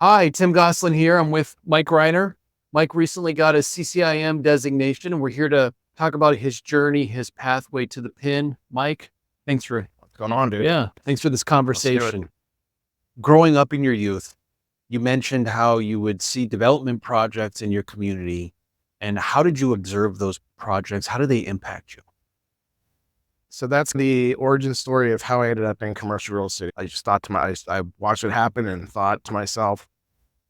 Hi, Tim Goslin here. I'm with Mike Greiner. Mike recently got his CCIM designation, and we're here to talk about his journey, his pathway to the pin. Mike, thanks for What's going on, dude? thanks for this Let's do it. conversation. Growing up in your youth, you mentioned how you would see development projects in your community, and how did you observe those projects? How do they impact you? So that's the origin story of how I ended up in commercial real estate. I just thought I watched it happen and thought to myself,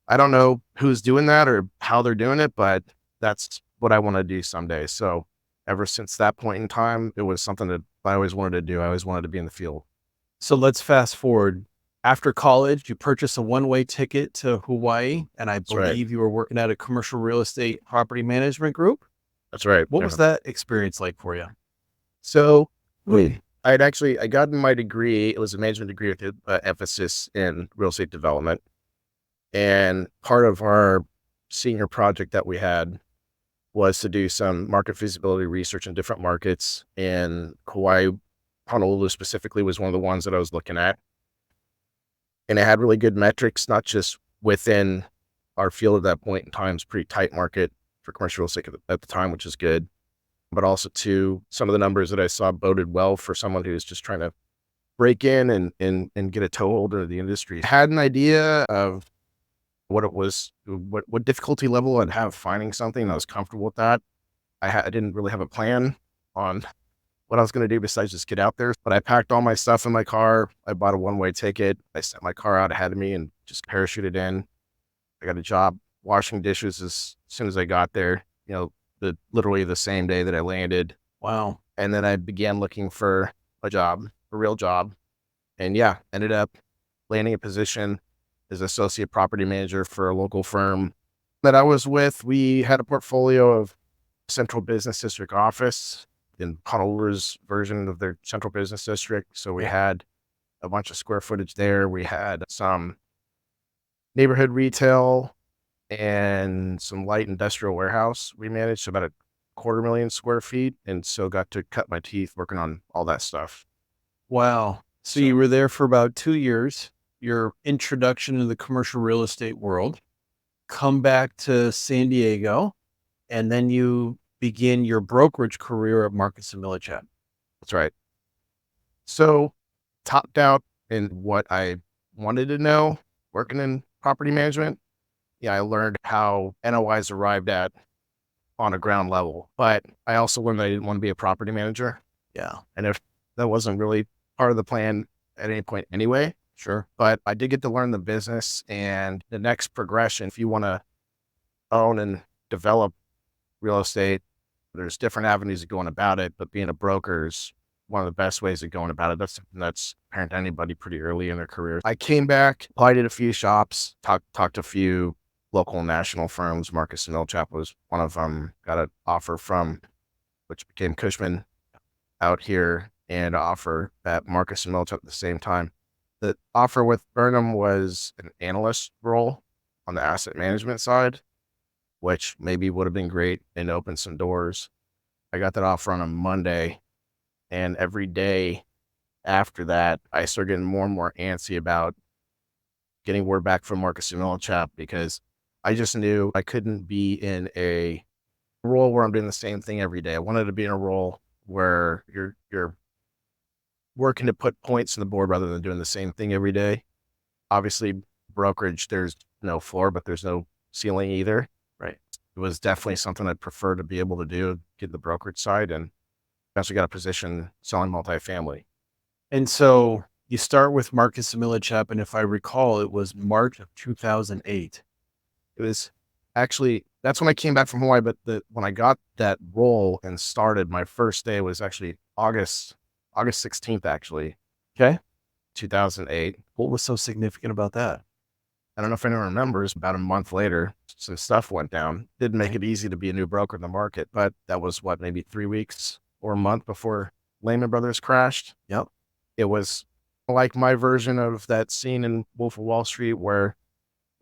I don't know who's doing that or how they're doing it, but that's what I want to do someday. So ever since that point in time, it was something that I always wanted to do. I always wanted to be in the field. So let's fast forward. After college, you purchased a one-way ticket to Hawaii, and I That's right. believe you were working at a commercial real estate property management group. That's right. What Yeah. was that experience like for you? So I got my degree. It was a management degree with an emphasis in real estate development. And part of our senior project that we had was to do some market feasibility research in different markets. And Kauai, Honolulu specifically, was one of the ones that I was looking at. And it had really good metrics, not just within our field at that point in time. It's a pretty tight market for commercial real estate at the time, which is good. But also too, some of the numbers that I saw boded well for someone who's just trying to break in and get a toehold into the industry. I had an idea of what it was, what difficulty level I'd have finding something. I was comfortable with that. I didn't really have a plan on what I was going to do besides just get out there. But I packed all my stuff in my car. I bought a one-way ticket. I sent my car out ahead of me and just parachuted in. I got a job washing dishes as soon as I got there, literally the same day that I landed. Wow. And then I began looking for a real job. And ended up landing a position as associate property manager for a local firm that I was with. We had a portfolio of central business district office in Honolulu's version of their central business district. So we had a bunch of square footage there. We had some neighborhood retail and some light industrial warehouse we managed, about 250,000 square feet. And so got to cut my teeth working on all that stuff. Wow. So you were there for about 2 years, your introduction to the commercial real estate world, come back to San Diego, and then you begin your brokerage career at Marcus and Millichap. That's right. So topped out in what I wanted to know, working in property management. I learned how NOIs arrived at on a ground level, but I also learned that I didn't want to be a property manager. Yeah. And if that wasn't really part of the plan at any point anyway, Sure. but I did get to learn the business and the next progression. If you want to own and develop real estate, there's different avenues of going about it, but being a broker is one of the best ways of going about it. That's something that's apparent to anybody pretty early in their career. I came back, applied at a few shops, talked to a few local and national firms. Marcus and Millichap was one of them. Got an offer from, which became Cushman out here, and an offer at Marcus and Millichap at the same time. The offer with Burnham was an analyst role on the asset management side, which maybe would have been great and opened some doors. I got that offer on a Monday, and every day after that, I started getting more and more antsy about getting word back from Marcus and Millichap, because I just knew I couldn't be in a role where I'm doing the same thing every day. I wanted to be in a role where you're working to put points on the board rather than doing the same thing every day. Obviously, brokerage, there's no floor, but there's no ceiling either. Right. It was definitely something I'd prefer to be able to do, get the brokerage side, and eventually got a position selling multifamily. And so you start with Marcus and Millichap, and if I recall, it was March of 2008. It was actually, that's when I came back from Hawaii, but when I got that role and started, my first day was actually August 16th, actually. Okay. 2008. What was so significant about that? I don't know if anyone remembers, about a month later, some stuff went down. Didn't make it easy to be a new broker in the market, but that was maybe 3 weeks or a month before Lehman Brothers crashed. Yep. It was like my version of that scene in Wolf of Wall Street where,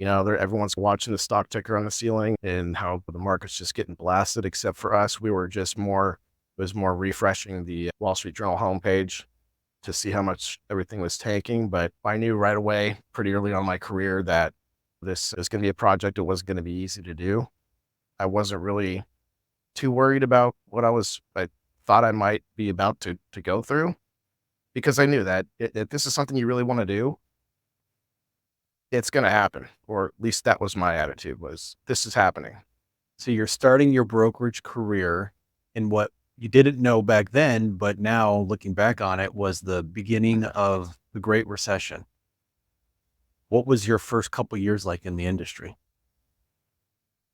everyone's watching the stock ticker on the ceiling and how the market's just getting blasted, except for us. We were just it was more refreshing the Wall Street Journal homepage to see how much everything was taking. But I knew right away, pretty early on in my career, that This is going to be a project that wasn't going to be easy to do. I wasn't really too worried about what I thought I might be about to go through, because I knew that if this is something you really want to do, it's going to happen. Or at least that was my attitude, was this is happening. So you're starting your brokerage career in what you didn't know back then, but now looking back on it was the beginning of the Great Recession. What was your first couple years like in the industry?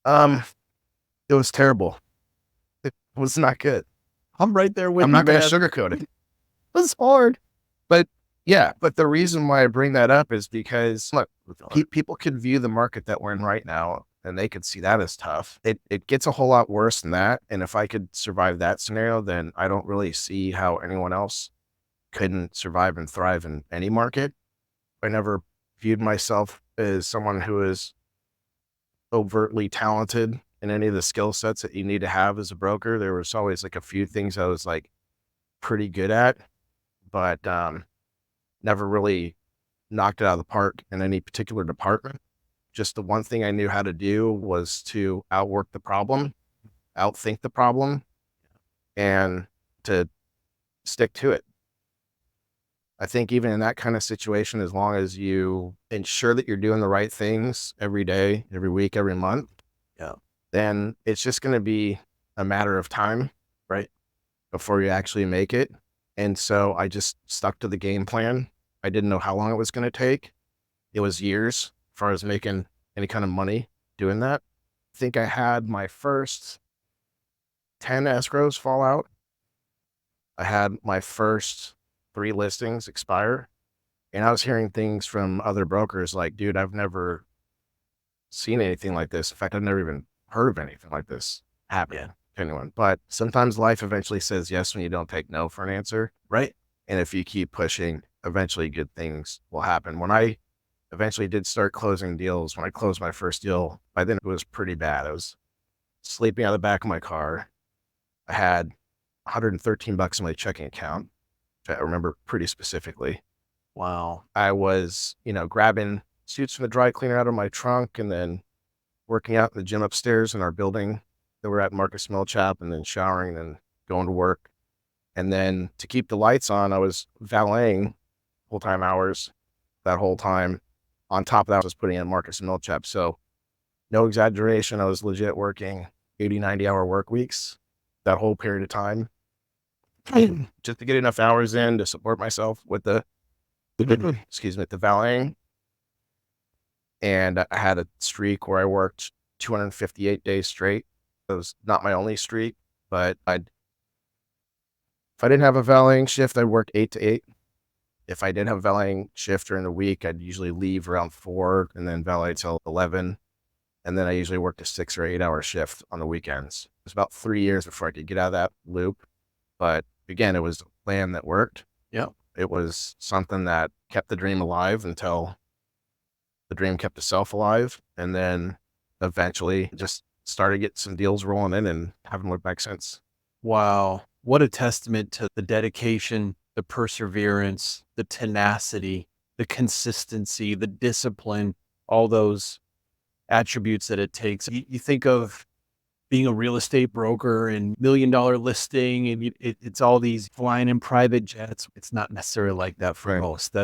It was terrible. It was not good. I'm right there with I'm you, not going to man. sugarcoat it. It was hard. But yeah, but the reason why I bring that up is because look, people could view the market that we're in right now and they could see that as tough. It gets a whole lot worse than that. And if I could survive that scenario, then I don't really see how anyone else couldn't survive and thrive in any market. I never viewed myself as someone who is overtly talented in any of the skill sets that you need to have as a broker. There was always like a few things I was like pretty good at, but never really knocked it out of the park in any particular department. Just the one thing I knew how to do was to outwork the problem, outthink the problem, and to stick to it. I think even in that kind of situation, as long as you ensure that you're doing the right things every day, every week, every month, Yeah. then it's just going to be a matter of time, Right. before you actually make it. And so I just stuck to the game plan. I didn't know how long it was going to take. It was years as far as making any kind of money doing that. I think I had my first 10 escrows fall out. I had my first 3 listings expire. And I was hearing things from other brokers like, dude, I've never seen anything like this. In fact, I've never even heard of anything like this happening to anyone. But sometimes life eventually says yes when you don't take no for an answer. Right. And if you keep pushing, eventually good things will happen. When I eventually did start closing deals, when I closed my first deal, by then it was pretty bad. I was sleeping out of the back of my car. I had $113 in my checking account, which I remember pretty specifically. Wow. I was, grabbing suits from the dry cleaner out of my trunk and then working out in the gym upstairs in our building that we're at Marcus Millichap, and then showering and then going to work. And then to keep the lights on, I was valeting full-time hours that whole time. On top of that, I was putting in Marcus Millichap. So no exaggeration, I was legit working 80, 90-hour work weeks that whole period of time just to get enough hours in to support myself with the valeting. And I had a streak where I worked 258 days straight. It was not my only streak, but if I didn't have a valeting shift, I'd work 8 to 8. If I did have a valeting shift during the week, I'd usually leave around 4 and then valet till 11. And then I usually worked a 6 or 8 hour shift on the weekends. It was about 3 years before I could get out of that loop. But again, it was a plan that worked. Yeah. It was something that kept the dream alive until the dream kept itself alive. And then eventually just started getting some deals rolling in and haven't looked back since. Wow. What a testament to the dedication, the perseverance, the tenacity, the consistency, the discipline, all those attributes that it takes. You think of being a real estate broker and $1 million listing, and it's all these flying in private jets. It's not necessarily like that for Right. most.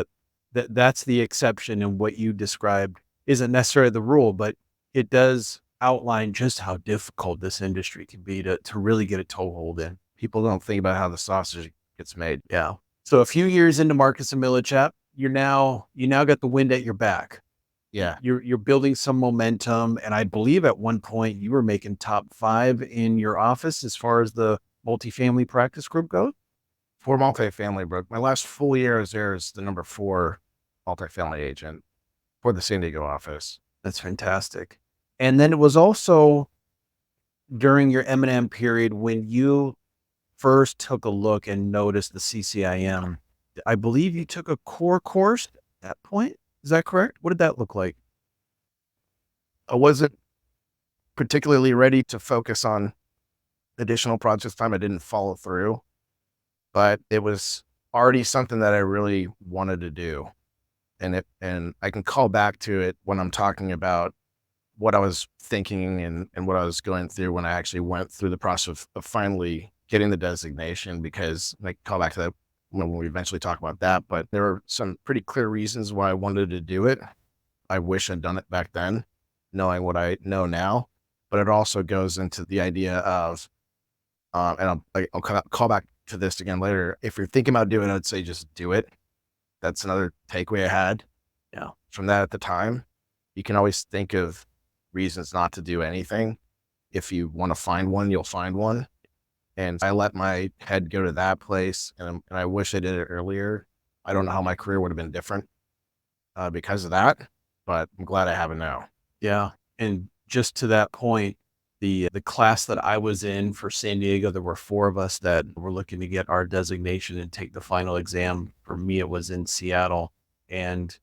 That's the exception, and what you described isn't necessarily the rule, but it does outline just how difficult this industry can be to really get a toehold in. People don't think about how the sausage gets made. Yeah. So a few years into Marcus and Millichap, you now got the wind at your back. Yeah. You're building some momentum, and I believe at one point you were making top 5 in your office as far as the multifamily practice group goes. For multifamily, bro. My last full year as there is the number 4 multifamily agent for the San Diego office. That's fantastic. And then it was also during your M&M period when you first took a look and noticed the CCIM. I believe you took a core course at that point. Is that correct? What did that look like? I wasn't particularly ready to focus on additional projects time. I didn't follow through, but it was already something that I really wanted to do. and I can call back to it when I'm talking about what I was thinking and what I was going through when I actually went through the process of finally getting the designation, because I can call back to that when we eventually talk about that. But there were some pretty clear reasons why I wanted to do it. I wish I'd done it back then, knowing what I know now. But it also goes into the idea of, and I'll call back to this again later. If you're thinking about doing it, I'd say just do it. That's another takeaway I had from that at the time. You can always think of reasons not to do anything. If you want to find one, you'll find one. And I let my head go to that place, and I wish I did it earlier. I don't know how my career would have been different because of that, but I'm glad I have it now. Yeah. And just to that point, the class that I was in for San Diego, there were 4 of us that were looking to get our designation and take the final exam. For me, it was in Seattle. And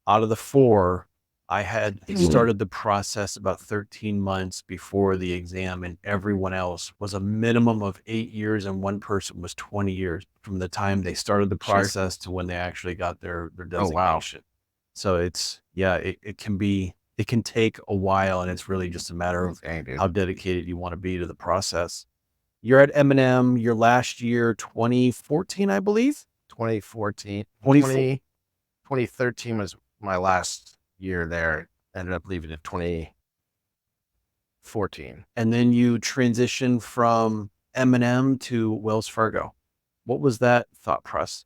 out of the 4, I had started the process about 13 months before the exam, and everyone else was a minimum of 8 years, and one person was 20 years from the time they started the process to when they actually got their designation. So it's, it can take a while, and it's really just a matter of how dedicated you want to be to the process. You're at M&M your last year, 2014, I believe. 2014, 2013 was my last year there. Ended up leaving in 2014. And then you transitioned from M&M to Wells Fargo. What was that thought process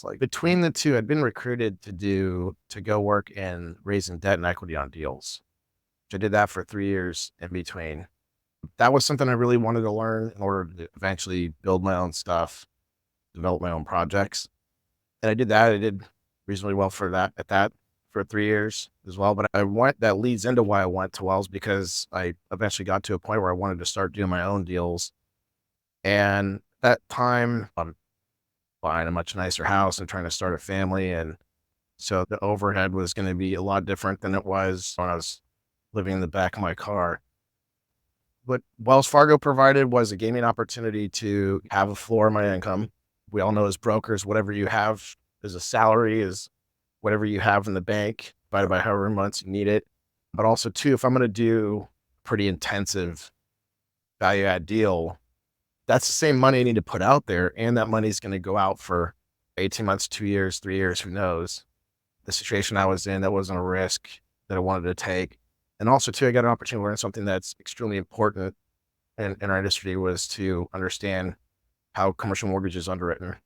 like? Between the two, I'd been recruited to go work in raising debt and equity on deals. I did that for 3 years in between. That was something I really wanted to learn in order to eventually build my own stuff, develop my own projects. And I did that. I did reasonably well for that for 3 years as well. But that leads into why I went to Wells, because I eventually got to a point where I wanted to start doing my own deals. And that time, I'm buying a much nicer house and trying to start a family. And so the overhead was going to be a lot different than it was when I was living in the back of my car. What Wells Fargo provided was a gaming opportunity to have a floor in my income. We all know as brokers, whatever you have as a salary is whatever you have in the bank, divided by however many months you need it. But also too, if I'm going to do pretty intensive value add deal, that's the same money I need to put out there. And that money is going to go out for 18 months, 2 years, 3 years, who knows. The situation I was in, that wasn't a risk that I wanted to take. And also too, I got an opportunity to learn something that's extremely important in our industry, was to understand how commercial mortgage is underwritten.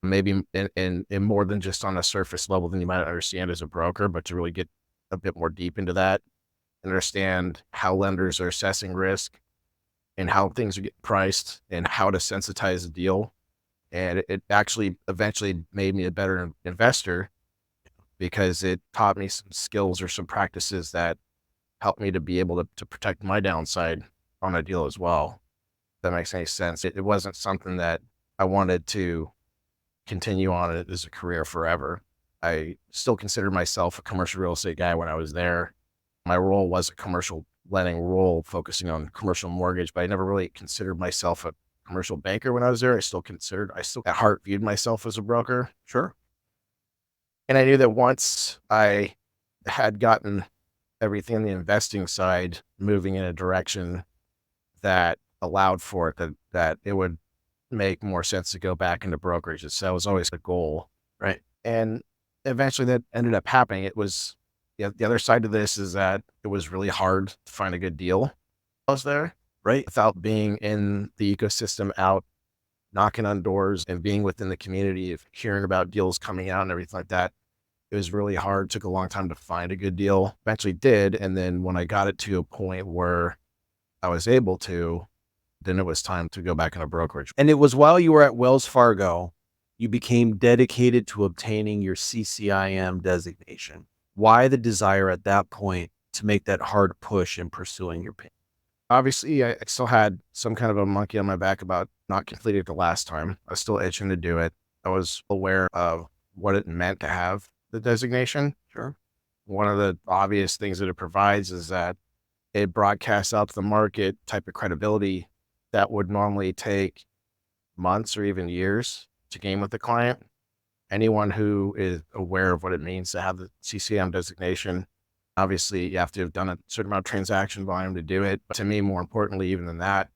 Maybe in more than just on a surface level than you might understand as a broker, but to really get a bit more deep into that, understand how lenders are assessing risk and how things are getting priced and how to sensitize a deal. And it actually eventually made me a better investor, because it taught me some skills or some practices that helped me to be able to protect my downside on a deal as well. If that makes any sense. It wasn't something that I wanted to continue on it as a career forever. I still considered myself a commercial real estate guy when I was there. My role was a commercial lending role focusing on commercial mortgage, but I never really considered myself a commercial banker when I was there. I still at heart viewed myself as a broker. Sure. And I knew that once I had gotten everything in the investing side moving in a direction that allowed for it, that it would make more sense to go back into brokerage. So that was always the goal. Right. And eventually that ended up happening. It was, the other side of this is that it was really hard to find a good deal. I was there, right, without being in the ecosystem, out knocking on doors and being within the community, of hearing about deals coming out and everything like that. It was really hard. Took a long time to find a good deal. Eventually did. And then when I got it to a point where I was able to, then it was time to go back into brokerage. And it was while you were at Wells Fargo, you became dedicated to obtaining your CCIM designation. Why the desire at that point to make that hard push in pursuing your pain? Obviously, I still had some kind of a monkey on my back about not completing it the last time. I was still itching to do it. I was aware of what it meant to have the designation. Sure. One of the obvious things that it provides is that it broadcasts out to the market type of credibility that would normally take months or even years to gain with the client. anyone who is aware of what it means to have the CCIM designation. Obviously, you have to have done a certain amount of transaction volume to do it. But to me, more importantly, even than that,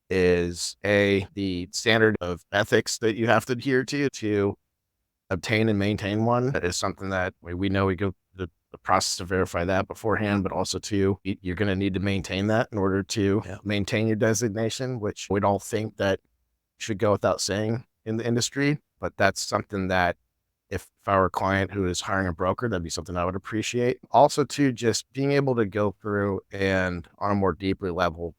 is the standard of ethics that you have to adhere to obtain and maintain one. That is something that we know we go the process to verify that beforehand, but also too, you're going to need to maintain that in order to maintain your designation, which we'd all think that should go without saying in the industry. But that's something that if I were a client who is hiring a broker, that'd be something I would appreciate. Also too, just being able to go through and on a more deeply level,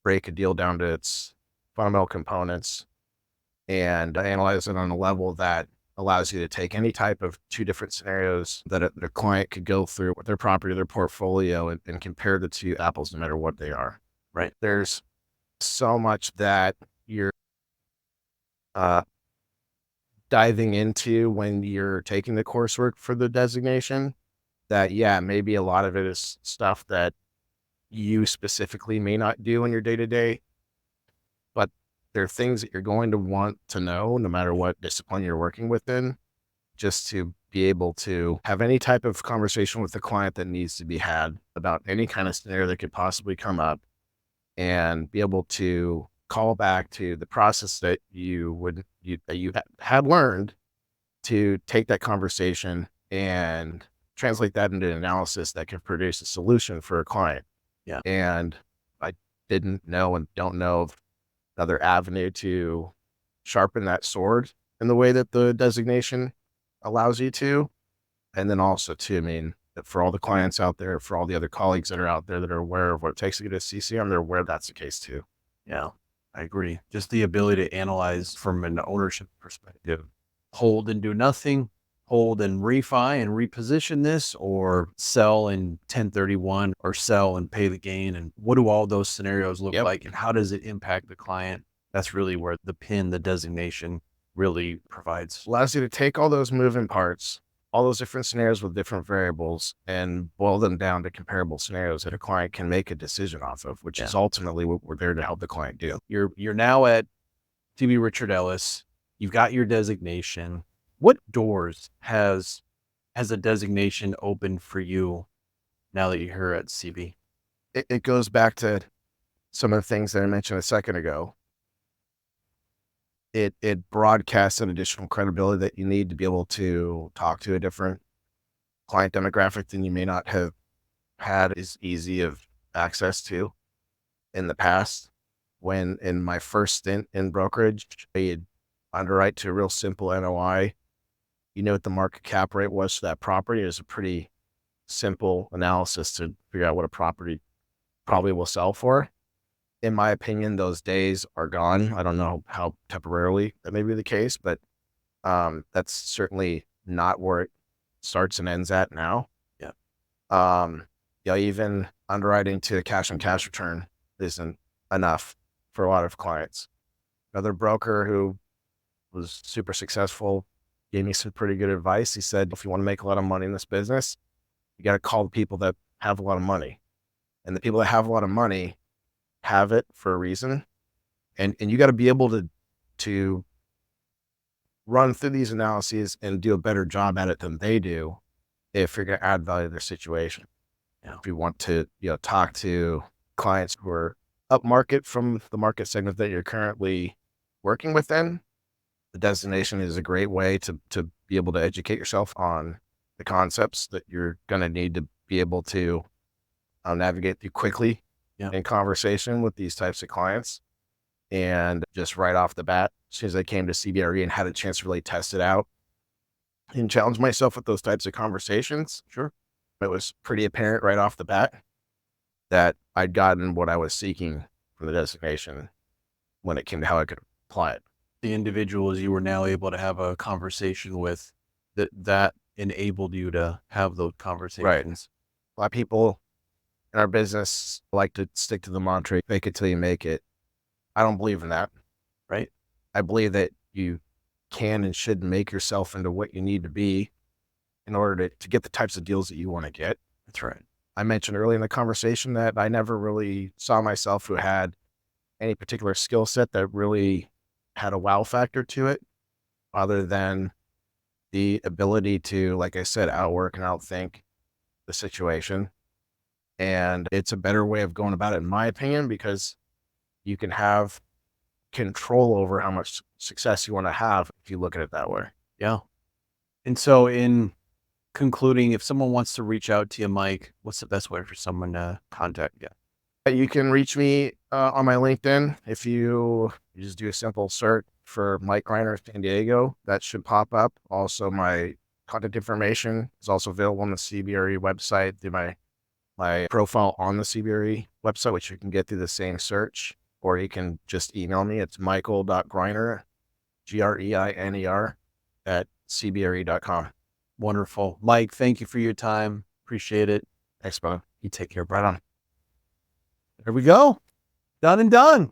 break a deal down to its fundamental components and analyze it on a level that allows you to take any type of two different scenarios that the client could go through with their property, their portfolio, and compare the two apples no matter what they are. Right. There's so much that you're diving into when you're taking the coursework for the designation that, maybe a lot of it is stuff that you specifically may not do in your day-to-day, but there are things that you're going to want to know no matter what discipline you're working within, just to be able to have any type of conversation with the client that needs to be had about any kind of scenario that could possibly come up, and be able to call back to the process that you had learned to take that conversation and translate that into an analysis that can produce a solution for a client. Yeah. And I didn't know and don't know of another avenue to sharpen that sword in the way that the designation allows you to. And then also too, I mean, that for all the clients out there, for all the other colleagues that are out there that are aware of what it takes to get a CCM, they're aware that's the case too. Yeah, I agree. Just the ability to analyze from an ownership perspective, hold and do nothing, hold and refi and reposition this, or sell in 1031 or sell and pay the gain. And what do all those scenarios look like? And how does it impact the client? That's really where the designation really provides. Allows you to take all those moving parts, all those different scenarios with different variables, and boil them down to comparable scenarios that a client can make a decision off of, which is ultimately what we're there to help the client do. You're now at CB Richard Ellis. You've got your designation. What doors has a designation opened for you now that you're here at CB? It goes back to some of the things that I mentioned a second ago. It broadcasts an additional credibility that you need to be able to talk to a different client demographic than you may not have had as easy of access to in the past. When in my first stint in brokerage, I'd underwrite to a real simple NOI. You know what the market cap rate was for that property. It was a pretty simple analysis to figure out what a property probably will sell for. In my opinion, those days are gone. I don't know how temporarily that may be the case, but that's certainly not where it starts and ends at now. Even underwriting to a cash on cash return isn't enough for a lot of clients. Another broker who was super successful gave me some pretty good advice. He said, if you want to make a lot of money in this business, you got to call the people that have a lot of money. And the people that have a lot of money have it for a reason. And you got to be able to run through these analyses and do a better job at it than they do if you're going to add value to their situation. If you want to, talk to clients who are upmarket from the market segment that you're currently working within, the designation is a great way to be able to educate yourself on the concepts that you're going to need to be able to navigate through quickly in conversation with these types of clients. And just right off the bat, as soon as I came to CBRE and had a chance to really test it out and challenge myself with those types of conversations, it was pretty apparent right off the bat that I'd gotten what I was seeking from the designation when it came to how I could apply it. The individuals you were now able to have a conversation with that enabled you to have those conversations. Right. A lot of people in our business like to stick to the mantra, fake it till you make it. I don't believe in that. Right. I believe that you can and should make yourself into what you need to be in order to get the types of deals that you want to get. That's right. I mentioned early in the conversation that I never really saw myself who had any particular skill set that really had a wow factor to it, other than the ability to, like I said, outwork and outthink the situation. And it's a better way of going about it, in my opinion, because you can have control over how much success you want to have if you look at it that way. Yeah. And so in concluding, if someone wants to reach out to you, Mike, what's the best way for someone to contact you? You can reach me on my LinkedIn. If you just do a simple search for Mike Greiner San Diego, that should pop up. Also, my contact information is also available on the CBRE website through my profile on the CBRE website, which you can get through the same search, or you can just email me. It's michael.greiner, Greiner, at cbre.com. Wonderful. Mike, thank you for your time. Appreciate it. Thanks, brother. You take care, Right bro. on. There we go. Done and done.